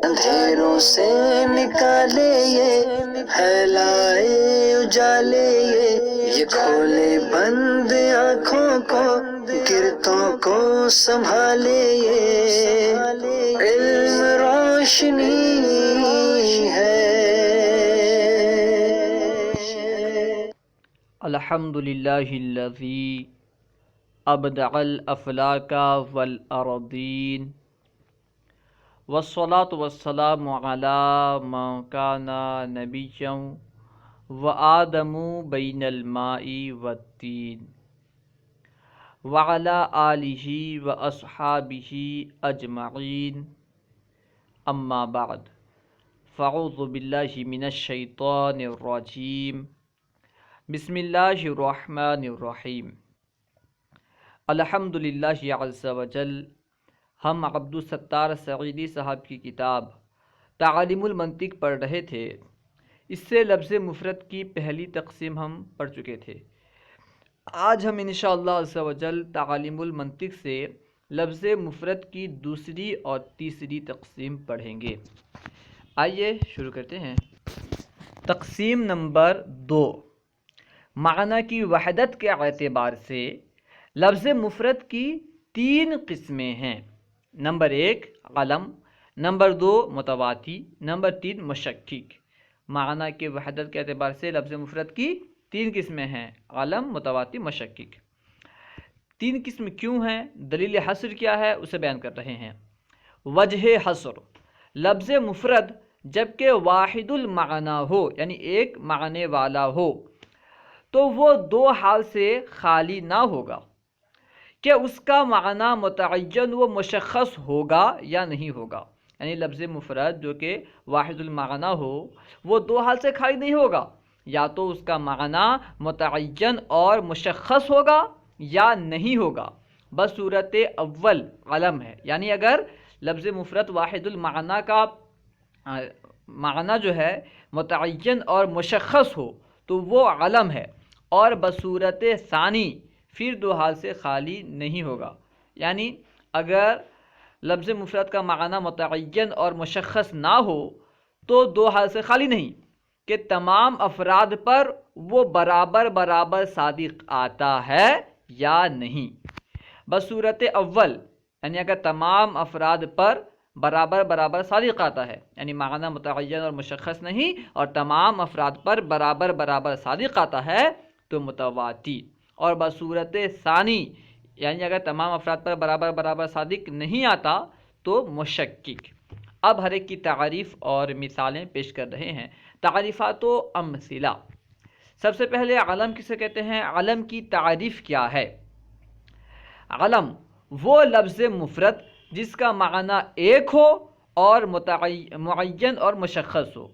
اندھیروں سے نکالے یہ پھیلائے اجالے یہ کھولے بند آنکھوں کو گرتوں کو سنبھالے یہ علم روشنی ہے۔ الحمدللہ الذی ابدع الافلاک والارضین والصلاة والسلام علی من کان نبیا وآدم بین الماء والطین وعلی آلہ واصحابہ اجمعین، اما بعد فاعوذ باللہ من الشیطان الرجیم، بسم اللہ الرحمن الرحیم۔ الحمدللہ عز وجل، ہم عبدالستار سعیدی صاحب کی کتاب تعالیم المنطق پڑھ رہے تھے۔ اس سے لفظ مفرد کی پہلی تقسیم ہم پڑھ چکے تھے۔ آج ہم انشاءاللہ عز وجل تعالیم المنطق سے لفظ مفرد کی دوسری اور تیسری تقسیم پڑھیں گے۔ آئیے شروع کرتے ہیں۔ تقسیم نمبر 2، معنی کی وحدت کے اعتبار سے لفظ مفرد کی 3 قسمیں ہیں۔ نمبر 1 علم، نمبر 2 متواتی، نمبر 3 مشکک۔ معنی کی وحدت کے اعتبار سے لفظ مفرد کی 3 قسمیں ہیں، علم، متواتی، مشکک۔ 3 قسم کیوں ہیں، دلیل حصر کیا ہے، اسے بیان کر رہے ہیں۔ وجہ حصر، لفظ مفرد جبکہ واحد المعنی ہو، یعنی ایک معنی والا ہو، تو وہ 2 حال سے خالی نہ ہوگا کہ اس کا معنی متعین و مشخص ہوگا یا نہیں ہوگا۔ یعنی لفظ مفرد جو کہ واحد المعنی ہو، وہ 2 حال سے خالی نہیں ہوگا، یا تو اس کا معنی متعین اور مشخص ہوگا یا نہیں ہوگا۔ بصورت اول علم ہے، یعنی اگر لفظ مفرد واحد المعنی کا معنی جو ہے متعین اور مشخص ہو تو وہ علم ہے، اور بصورت ثانی پھر 2 حال سے خالی نہیں ہوگا۔ یعنی اگر لفظ مفرد کا معنی متعین اور مشخص نہ ہو تو 2 حال سے خالی نہیں کہ تمام افراد پر وہ برابر برابر صادق آتا ہے یا نہیں۔ بصورت اول، یعنی اگر تمام افراد پر برابر برابر صادق آتا ہے، یعنی معنی متعین اور مشخص نہیں اور تمام افراد پر برابر برابر صادق آتا ہے تو متواتی۔ اور بصورت ثانی، یعنی اگر تمام افراد پر برابر برابر صادق نہیں آتا تو مشکک۔ اب ہر ایک کی تعریف اور مثالیں پیش کر رہے ہیں۔ تعریفات و امثلہ۔ سب سے پہلے علم کسے کہتے ہیں، علم کی تعریف کیا ہے؟ علم وہ لفظ مفرد جس کا معنی ایک ہو اور معین اور مشخص ہو۔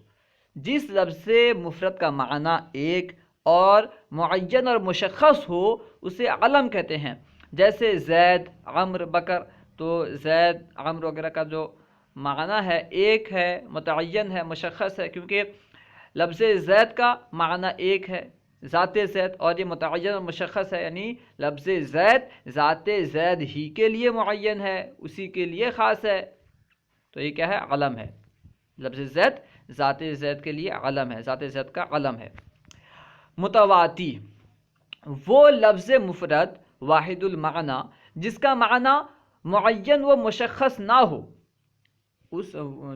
جس لفظ مفرد کا معنی ایک اور معین اور مشخص ہو اسے علم کہتے ہیں۔ جیسے زید، عمر، بکر، تو زید، عمر وغیرہ کا جو معنی ہے ایک ہے، متعین ہے، مشخص ہے، کیونکہ لفظ زید کا معنی ایک ہے، ذات زید، اور یہ متعین اور مشخص ہے، یعنی لفظ زید ذات زید ہی کے لیے معین ہے، اسی کے لیے خاص ہے، تو یہ کیا ہے، علم ہے۔ لفظ زید ذات زید کے لیے علم ہے، ذات زید کا علم ہے۔ متواتی وہ لفظ مفرد واحد المعنی جس کا معنی معین و مشخص نہ ہو۔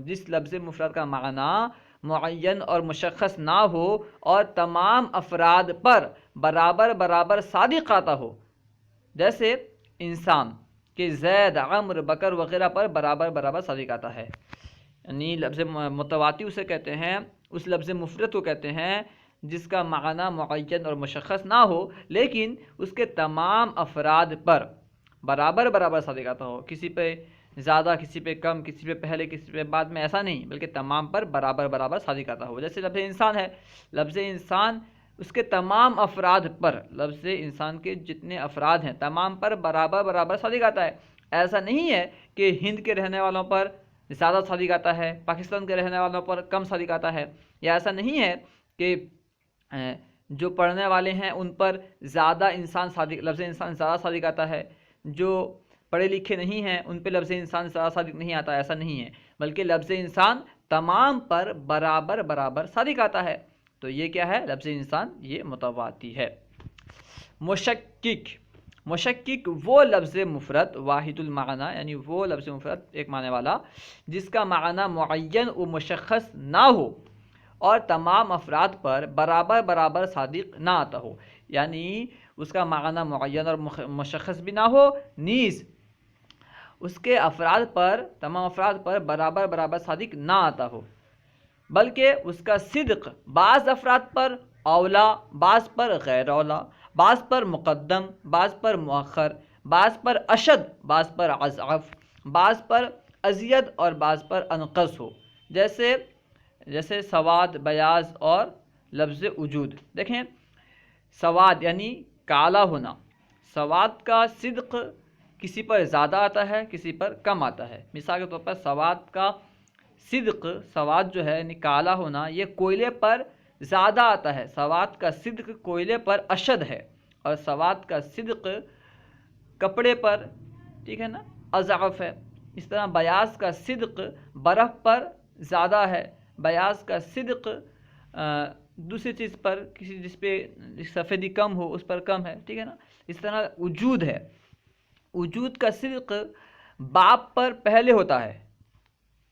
جس لفظ مفرد کا معنی معین اور مشخص نہ ہو اور تمام افراد پر برابر برابر صادق آتا ہو، جیسے انسان کہ زید، عمر، بکر وغیرہ پر برابر برابر صادق آتا ہے، یعنی لفظ متواتی اسے کہتے ہیں، اس لفظ مفرد کو کہتے ہیں جس کا معنی معین اور مشخص نہ ہو لیکن اس کے تمام افراد پر برابر برابر صادق آتا ہو، کسی پہ زیادہ، کسی پہ کم، کسی پہ پہلے، کسی پہ بعد میں، ایسا نہیں، بلکہ تمام پر برابر برابر صادق آتا ہو۔ جیسے لفظ انسان ہے، لفظ انسان اس کے تمام افراد پر، لفظ انسان کے جتنے افراد ہیں تمام پر برابر برابر صادق آتا ہے۔ ایسا نہیں ہے کہ ہند کے رہنے والوں پر زیادہ صادق آتا ہے، پاکستان کے رہنے والوں پر کم صادق آتا ہے، یا ایسا نہیں ہے کہ جو پڑھنے والے ہیں ان پر زیادہ انسان صادق، لفظ انسان زیادہ صادق آتا ہے، جو پڑھے لکھے نہیں ہیں ان پہ لفظ انسان زیادہ صادق نہیں آتا، ایسا نہیں ہے، بلکہ لفظ انسان تمام پر برابر برابر صادق آتا ہے۔ تو یہ کیا ہے؟ لفظ انسان یہ متواتی ہے۔ مشکک، مشکک وہ لفظ مفرد واحد المعنی، یعنی وہ لفظ مفرد ایک معنی والا جس کا معنی معین و مشخص نہ ہو اور تمام افراد پر برابر برابر صادق نہ آتا ہو، یعنی اس کا معنی معین اور مشخص بھی نہ ہو، نیز اس کے افراد پر، تمام افراد پر برابر برابر صادق نہ آتا ہو، بلکہ اس کا صدق بعض افراد پر اولا، بعض پر غیر اولا، بعض پر مقدم، بعض پر مؤخر، بعض پر اشد، بعض پر اضعف، بعض پر ازید اور بعض پر انقص ہو، جیسے سواد، بیاض اور لفظ وجود۔ دیکھیں، سواد یعنی کالا ہونا، سواد کا صدق کسی پر زیادہ آتا ہے، کسی پر کم آتا ہے۔ مثال کے طور پر سواد کا صدق، سواد جو ہے یعنی کالا ہونا، یہ کوئلے پر زیادہ آتا ہے، سواد کا صدق کوئلے پر اشد ہے، اور سواد کا صدق کپڑے پر، ٹھیک ہے نا، اضعف ہے۔ اس طرح بیاض کا صدق برف پر زیادہ ہے، بیاض کا صدق دوسری چیز پر، کسی جس پہ سفیدی کم ہو اس پر کم ہے، ٹھیک ہے نا۔ اس طرح وجود ہے، وجود کا صدق باپ پر پہلے ہوتا ہے،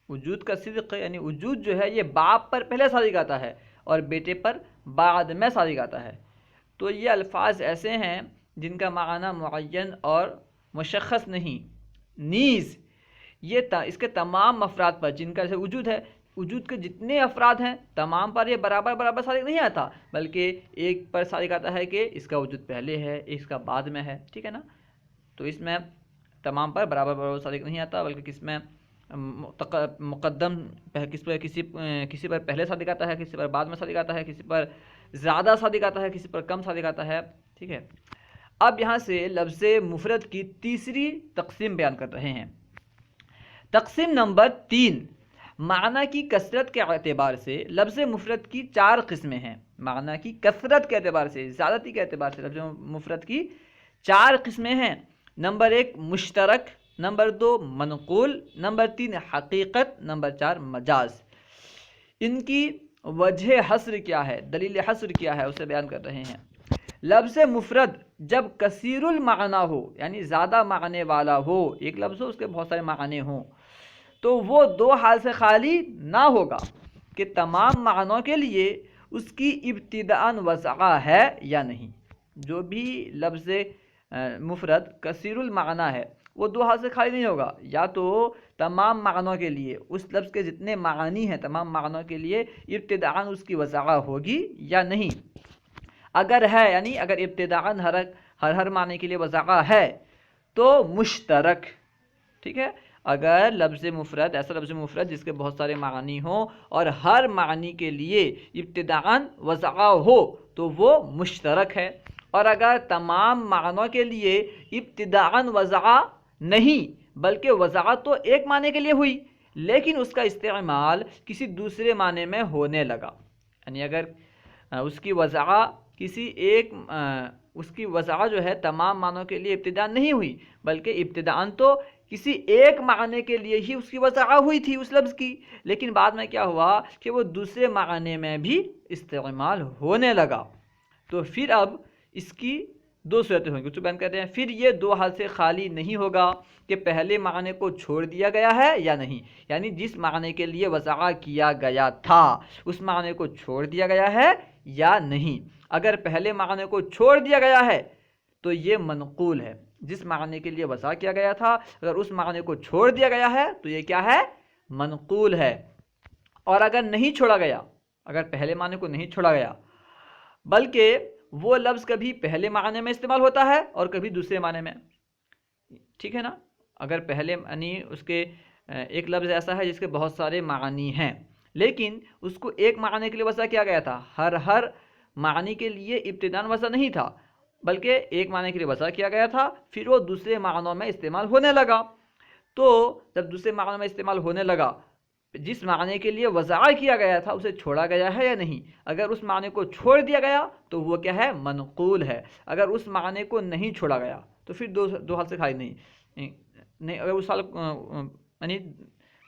وجود کا صدق یعنی وجود جو ہے یہ باپ پر پہلے صادق آتا ہے اور بیٹے پر بعد میں صادق آتا ہے۔ تو یہ الفاظ ایسے ہیں جن کا معنی معین اور مشخص نہیں، نیز یہ اس کے تمام افراد پر، جن کا جیسے وجود ہے، وجود کے جتنے افراد ہیں تمام پر یہ برابر برابر صادق نہیں آتا، بلکہ ایک پر صادق آتا ہے کہ اس کا وجود پہلے ہے، اس کا بعد میں ہے، ٹھیک ہے نا۔ تو اس میں تمام پر برابر برابر صادق نہیں آتا، بلکہ کس میں مقدم کسی پر پہلے صادق آتا ہے، کسی پر بعد میں صادق آتا ہے، کسی پر زیادہ صادق آتا ہے، کسی پر کم صادق آتا ہے، ٹھیک ہے۔ اب یہاں سے لفظ مفرد کی تیسری تقسیم بیان کر رہے ہیں۔ تقسیم نمبر 3، معنی کی کثرت کے اعتبار سے لفظ مفرد کی 4 قسمیں ہیں۔ معنی کی کثرت کے اعتبار سے، زیادتی کے اعتبار سے لفظ مفرد کی 4 قسمیں ہیں۔ نمبر 1 مشترک، نمبر 2 منقول، نمبر 3 حقیقت، نمبر 4 مجاز۔ ان کی وجہ حصر کیا ہے، دلیل حصر کیا ہے، اسے بیان کر رہے ہیں۔ لفظ مفرد جب کثیر المعنی ہو، یعنی زیادہ معنی والا ہو، ایک لفظ ہو اس کے بہت سارے معنی ہوں، تو وہ 2 حال سے خالی نہ ہوگا کہ تمام معنوں کے لیے اس کی ابتداءً وضع ہے یا نہیں۔ جو بھی لفظ مفرد کثیر المعنی ہے وہ 2 حال سے خالی نہیں ہوگا، یا تو تمام معنوں کے لیے، اس لفظ کے جتنے معانی ہیں تمام معنوں کے لیے ابتداءً اس کی وضع ہوگی یا نہیں۔ اگر ہے، یعنی اگر ابتداءً ہر معنی کے لیے وضع ہے تو مشترک، ٹھیک ہے۔ اگر لفظ مفرد، ایسا لفظ مفرد جس کے بہت سارے معنی ہوں اور ہر معنی کے لیے ابتداءً وضع ہو تو وہ مشترک ہے، اور اگر تمام معنوں کے لیے ابتداءً وضع نہیں بلکہ وضع تو ایک معنی کے لیے ہوئی لیکن اس کا استعمال کسی دوسرے معنی میں ہونے لگا، یعنی اگر اس کی وضع جو ہے تمام معنوں کے لیے ابتداء نہیں ہوئی بلکہ ابتداءً تو کسی ایک معنی کے لیے ہی اس کی وضع ہوئی تھی اس لفظ کی، لیکن بعد میں کیا ہوا کہ وہ دوسرے معنی میں بھی استعمال ہونے لگا، تو پھر اب اس کی 2 صورتیں ہوں گی، تو بیان کرتے ہیں۔ پھر یہ 2 حال سے خالی نہیں ہوگا کہ پہلے معنی کو چھوڑ دیا گیا ہے یا نہیں، یعنی جس معنی کے لیے وضع کیا گیا تھا اس معنی کو چھوڑ دیا گیا ہے یا نہیں۔ اگر پہلے معنی کو چھوڑ دیا گیا ہے تو یہ منقول ہے، جس معنی کے لیے وضع کیا گیا تھا اگر اس معنی کو چھوڑ دیا گیا ہے تو یہ کیا ہے؟ منقول ہے۔ اور اگر نہیں چھوڑا گیا، اگر پہلے معنی کو نہیں چھوڑا گیا بلکہ وہ لفظ کبھی پہلے معنی میں استعمال ہوتا ہے اور کبھی دوسرے معنی میں، ٹھیک ہے نا۔ اگر پہلے یعنی اس کے ایک لفظ ایسا ہے جس کے بہت سارے معنی ہیں لیکن اس کو ایک معنی کے لیے وضع کیا گیا تھا، ہر معنی کے لیے ابتداءً وضع نہیں تھا بلکہ ایک معنی کے لیے وضع کیا گیا تھا، پھر وہ دوسرے معنوں میں استعمال ہونے لگا، تو جب دوسرے معنوں میں استعمال ہونے لگا جس معنی کے لیے وضع کیا گیا تھا اسے چھوڑا گیا ہے یا نہیں۔ اگر اس معنی کو چھوڑ دیا گیا تو وہ کیا ہے؟ منقول ہے۔ اگر اس معنی کو نہیں چھوڑا گیا تو پھر 2 حال سے خالی نہیں، اگر اس حال یعنی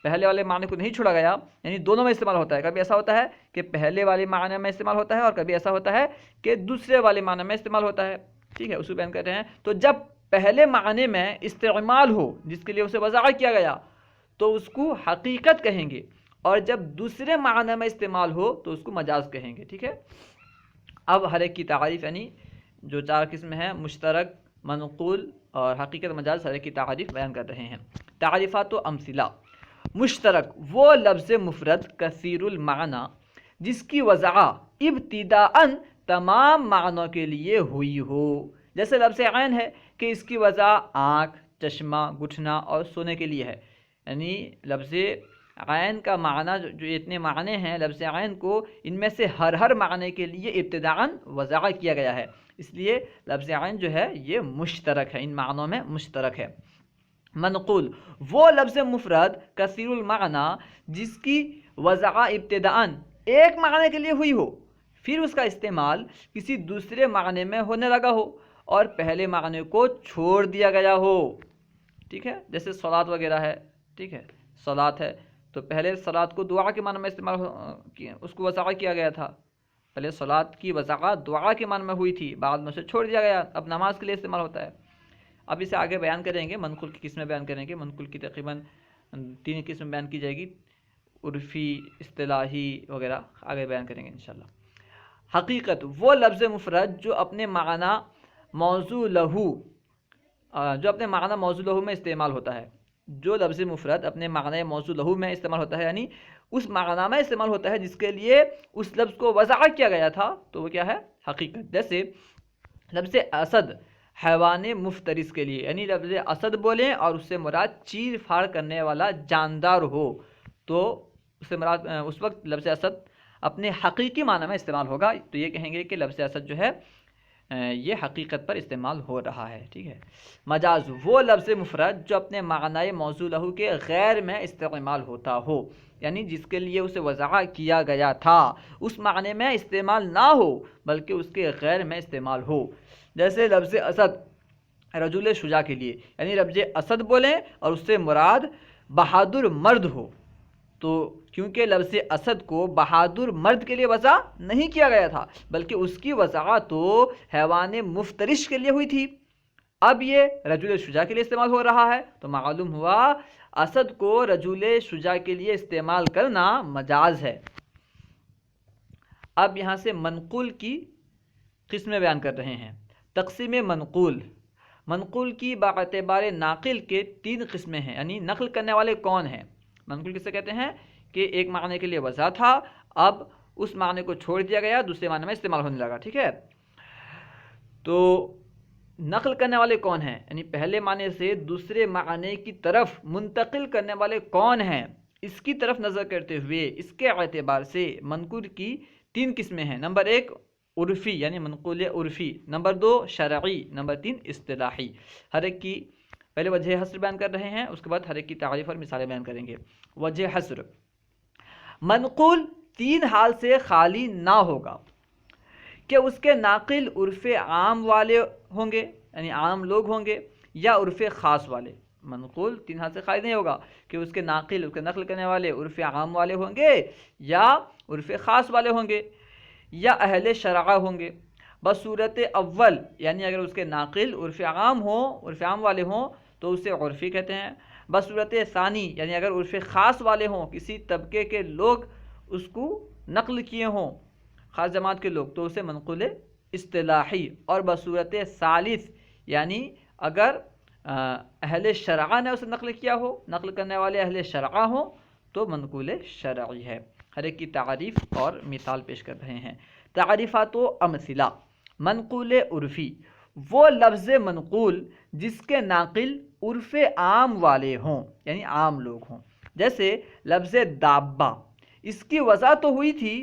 پہلے والے معنی کو نہیں چھوڑا گیا، یعنی دونوں میں استعمال ہوتا ہے. کبھی ایسا ہوتا ہے کہ پہلے والے معنی میں استعمال ہوتا ہے اور کبھی ایسا ہوتا ہے کہ دوسرے والے معنی میں استعمال ہوتا ہے. ٹھیک ہے، اس کو بیان کر رہے ہیں. تو جب پہلے معنی میں استعمال ہو جس کے لیے اسے وضاحت کیا گیا تو اس کو حقیقت کہیں گے، اور جب دوسرے معنی میں استعمال ہو تو اس کو مجاز کہیں گے. ٹھیک ہے. اب ہر ایک کی تعریف، یعنی جو 4 قسم ہیں، مشترک، منقول اور حقیقت، مجاز، ہر ایک کی تعریف بیان کر رہے ہیں. تعریفات و امثلہ. مشترک وہ لفظ مفرد کثیر المعنی جس کی وضاحت ابتداءً تمام معنوں کے لیے ہوئی ہو. جیسے لفظ عین ہے کہ اس کی وضاحت آنکھ، چشمہ، گھٹنا اور سونے کے لیے ہے. یعنی لفظ عین کا معنی جو اتنے معنی ہیں لفظ عین کو، ان میں سے ہر معنی کے لیے ابتداءً وضاحت کیا گیا ہے. اس لیے لفظ عین جو ہے یہ مشترک ہے، ان معنوں میں مشترک ہے. منقول وہ لفظ مفرد کثیر المعنی جس کی وضاحت ابتداءً ایک معنی کے لیے ہوئی ہو، پھر اس کا استعمال کسی دوسرے معنی میں ہونے لگا ہو اور پہلے معنی کو چھوڑ دیا گیا ہو. ٹھیک ہے. جیسے صلاۃ وغیرہ ہے. ٹھیک ہے، صلاۃ ہے تو پہلے صلاۃ کو دعا کے معنی میں استعمال اس کو وضاحت کیا گیا تھا. پہلے صلاۃ کی وضاحت دعا کے معنی میں ہوئی تھی، بعد میں اسے چھوڑ دیا گیا، اب نماز کے لیے استعمال ہوتا ہے. اب اسے آگے بیان کریں گے، منقول کی قسمیں بیان کریں گے. منقول کی تقریباً 3 قسم بیان کی جائے گی، عرفی، اصطلاحی وغیرہ آگے بیان کریں گے انشاءاللہ. حقیقت وہ لفظ مفرد جو اپنے معنی موضوع لہو میں استعمال ہوتا ہے. جو لفظ مفرد اپنے معنی موضوع لہو میں استعمال ہوتا ہے، یعنی اس معنی میں استعمال ہوتا ہے جس کے لیے اس لفظ کو وضاحت کیا گیا تھا، تو وہ کیا ہے؟ حقیقت. جیسے لفظ اسد حیوان مفترس کے لیے، یعنی لفظ اسد بولیں اور اس سے مراد چیر پھاڑ کرنے والا جاندار ہو، تو اس سے مراد اس وقت لفظ اسد اپنے حقیقی معنی میں استعمال ہوگا. تو یہ کہیں گے کہ لفظ اسد جو ہے یہ حقیقت پر استعمال ہو رہا ہے. ٹھیک ہے. مجاز وہ لفظ مفرد جو اپنے معنی موضوع لہو کے غیر میں استعمال ہوتا ہو، یعنی جس کے لیے اسے وضاحت کیا گیا تھا اس معنی میں استعمال نہ ہو بلکہ اس کے غیر میں استعمال ہو. جیسے لفظ اسد رجل شجاع کے لیے، یعنی لفظ اسد بولیں اور اس سے مراد بہادر مرد ہو، تو کیونکہ لفظ اسد کو بہادر مرد کے لیے وضع نہیں کیا گیا تھا بلکہ اس کی وضاحت تو حیوان مفترس کے لیے ہوئی تھی. اب یہ رجل شجاع کے لیے استعمال ہو رہا ہے تو معلوم ہوا اسد کو رجل شجاع کے لیے استعمال کرنا مجاز ہے. اب یہاں سے منقول کی قسمیں بیان کر رہے ہیں. تقسیم منقول کی باعتبار ناقل کے 3 قسمیں ہیں، یعنی نقل کرنے والے کون ہیں. منقول کسے کہتے ہیں کہ ایک معنی کے لیے وضع تھا، اب اس معنی کو چھوڑ دیا گیا، دوسرے معنی میں استعمال ہونے لگا. ٹھیک ہے. تو نقل کرنے والے کون ہیں، یعنی پہلے معنی سے دوسرے معنی کی طرف منتقل کرنے والے کون ہیں، اس کی طرف نظر کرتے ہوئے اس کے اعتبار سے منقول کی 3 قسمیں ہیں. نمبر 1 عرفی، یعنی منقول عرفی. نمبر 2 شرعی. نمبر 3 اصطلاحی. ہر ایک کی پہلے وجہ حصر بیان کر رہے ہیں، اس کے بعد ہر ایک کی تعریف اور مثالیں بیان کریں گے. وجہ حصر: منقول 3 حال سے خالی نہ ہوگا کہ اس کے ناقل عرف عام والے ہوں گے، یعنی عام لوگ ہوں گے، یا عرف خاص والے. منقول 3 حال سے خالی نہیں ہوگا کہ اس کے ناقل، اس کے نقل کرنے والے عرف عام والے ہوں گے یا عرف خاص والے ہوں گے یا اہل شرع ہوں گے. بصورت اول، یعنی اگر اس کے ناقل عرف عام ہوں، عرف عام والے ہوں تو اسے عرفی کہتے ہیں. بصورت ثانی، یعنی اگر عرف خاص والے ہوں، کسی طبقے کے لوگ اس کو نقل کیے ہوں، خاص جماعت کے لوگ، تو اسے منقول اصطلاحی. اور بصورت ثالث، یعنی اگر اہل شرع نے اسے نقل کیا ہو، نقل کرنے والے اہل شرع ہوں، تو منقول شرعی ہے. ہر ایک کی تعریف اور مثال پیش کر رہے ہیں. تعریفات و امثلہ: منقول عرفی وہ لفظ منقول جس کے ناقل عرف عام والے ہوں، یعنی عام لوگ ہوں. جیسے لفظ دابہ، اس کی وضع تو ہوئی تھی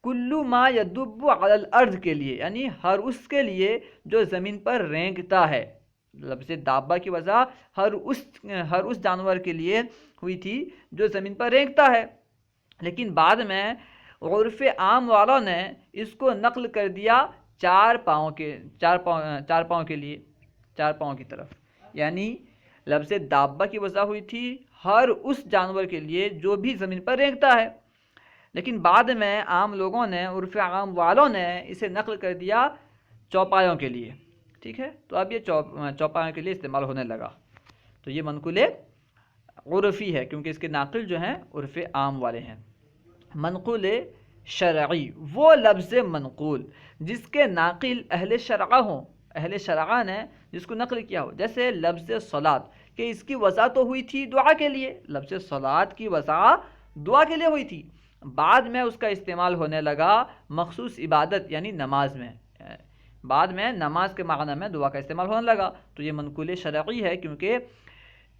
کلو ما یدب علی الارض کے لیے، یعنی ہر اس کے لیے جو زمین پر رینگتا ہے. لفظ دابہ کی وضع ہر اس جانور کے لیے ہوئی تھی جو زمین پر رینگتا ہے، لیکن بعد میں عرف عام والوں نے اس کو نقل کر دیا 4 پاؤں کے لیے، 4 پاؤں کی طرف. یعنی لفظ دابہ کی وضع ہوئی تھی ہر اس جانور کے لیے جو بھی زمین پر رینگتا ہے، لیکن بعد میں عام لوگوں نے، عرف عام والوں نے اسے نقل کر دیا چوپایوں کے لیے، ٹھیک ہے، تو اب یہ چوپایوں کے لیے استعمال ہونے لگا، تو یہ منقول عرفی ہے کیونکہ اس کے ناقل جو ہیں عرف عام والے ہیں۔ منقول شرعی، وہ لفظ منقول جس کے ناقل اہل شرعہ ہوں، اہل شرعہ نے جس کو نقل کیا ہو، جیسے لفظ صلاۃ، کہ اس کی وضع تو ہوئی تھی دعا کے لیے، لفظ صلاۃ کی وضع دعا کے لیے ہوئی تھی، بعد میں اس کا استعمال ہونے لگا مخصوص عبادت یعنی نماز میں، بعد میں نماز کے معنی میں دعا کا استعمال ہونے لگا، تو یہ منقول شرعی ہے کیونکہ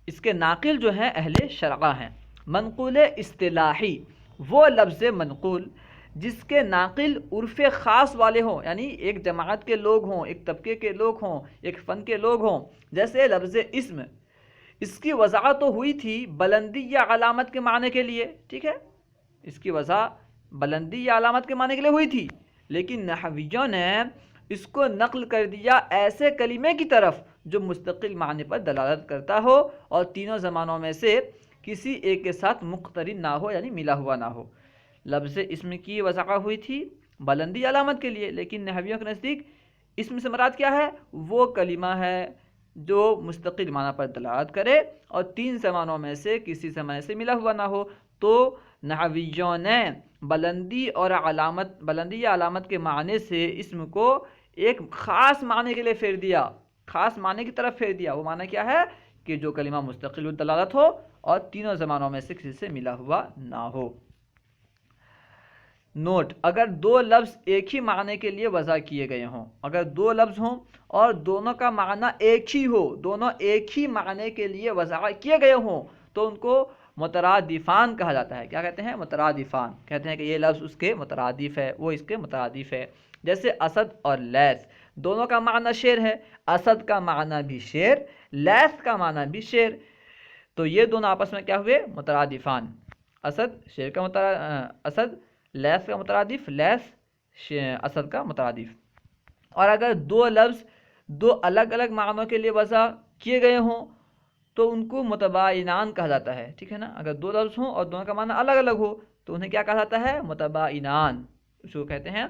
اس کے ناقل جو ہیں اہل شرعہ ہیں۔ منقول اصطلاحی، وہ لفظ منقول جس کے ناقل عرف خاص والے ہوں، یعنی ایک جماعت کے لوگ ہوں، ایک طبقے کے لوگ ہوں، ایک فن کے لوگ ہوں، جیسے لفظ اسم، اس کی وضع تو ہوئی تھی بلندی یا علامت کے معنی کے لیے، ٹھیک ہے، اس کی وضع بلندی یا علامت کے معنی کے لیے ہوئی تھی، لیکن نحویوں نے اس کو نقل کر دیا ایسے کلمے کی طرف جو مستقل معنی پر دلالت کرتا ہو اور تینوں زمانوں میں سے کسی ایک کے ساتھ مقترن نہ ہو، یعنی ملا ہوا نہ ہو۔ لفظ اسم کی وضع ہوئی تھی بلندی علامت کے لیے، لیکن نحویوں کے نزدیک اسم سے مراد کیا ہے؟ وہ کلمہ ہے جو مستقل معنی پر دلالت کرے اور تین زمانوں میں سے کسی زمانے سے ملا ہوا نہ ہو، تو نحویوں نے بلندی یا علامت کے معنی سے اسم کو ایک خاص معنی کے لیے پھیر دیا، خاص معنی کی طرف پھیر دیا۔ وہ معنی کیا ہے؟ کہ جو کلمہ مستقل دلالت ہو اور تینوں زمانوں میں سے کسی سے ملا ہوا نہ ہو۔ نوٹ: اگر دو لفظ ایک ہی معنی کے لیے وضع کیے گئے ہوں، اگر دو لفظ ہوں اور دونوں کا معنی ایک ہی ہو، دونوں ایک ہی معنی کے لیے وضع کیے گئے ہوں، تو ان کو مترادفان کہا جاتا ہے۔ کیا کہتے ہیں؟ مترادفان، کہتے ہیں کہ یہ لفظ اس کے مترادف ہے، وہ اس کے مترادف ہے۔ جیسے اسد اور لیث، دونوں کا معنی شیر ہے، اسد کا معنی بھی شیر، لیث کا معنی بھی شیر، تو یہ دونوں آپس میں کیا ہوئے؟ مترادفان۔ اسد لیث کا مترادف، لیث اسد کا مترادف۔ اور اگر دو لفظ دو الگ الگ معنوں کے لیے وضع کیے گئے ہوں تو ان کو متباینان کہا جاتا ہے، ٹھیک ہے نا، اگر دو لفظ ہوں اور دونوں کا معنی الگ الگ ہو تو انہیں کیا کہا جاتا ہے؟ متباینان۔ اس کو کہتے ہیں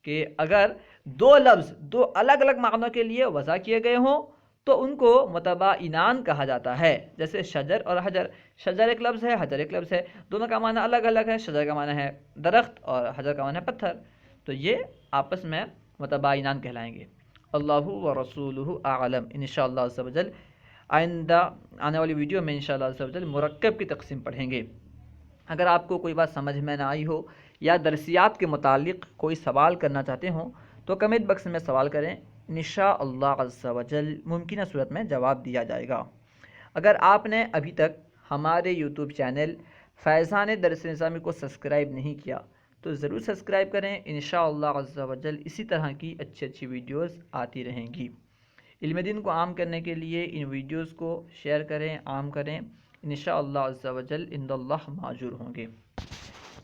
کہ اگر دو لفظ دو الگ الگ معنوں کے لیے وضع کیے گئے ہوں تو ان کو متباینان کہا جاتا ہے۔ جیسے شجر اور حجر، شجر ایک لفظ ہے، حجر ایک لفظ ہے، دونوں کا معنی الگ الگ ہے، شجر کا معنی ہے درخت اور حجر کا معنی ہے پتھر، تو یہ آپس میں متباینان کہلائیں گے۔ اللہ و رسولہ اعلم۔ انشاءاللہ عز و جل آئندہ آنے والی ویڈیو میں انشاءاللہ عز و جل مرکب کی تقسیم پڑھیں گے۔ اگر آپ کو کوئی بات سمجھ میں نہ آئی ہو یا درسیات کے متعلق کوئی سوال کرنا چاہتے ہوں تو کمنٹ باکس میں سوال کریں، انشاءاللہ عز و جل ممکنہ صورت میں جواب دیا جائے گا۔ اگر آپ نے ابھی تک ہمارے یوٹیوب چینل فیضان درس نظامی کو سبسکرائب نہیں کیا تو ضرور سبسکرائب کریں، انشاءاللہ عز و جل اسی طرح کی اچھی ویڈیوز آتی رہیں گی۔ علم دین کو عام کرنے کے لیے ان ویڈیوز کو شیئر کریں، عام کریں، انشاءاللہ عز و جل عند اللہ ماجور ہوں گے۔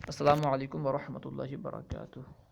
السلام علیکم ورحمۃ اللہ وبرکاتہ۔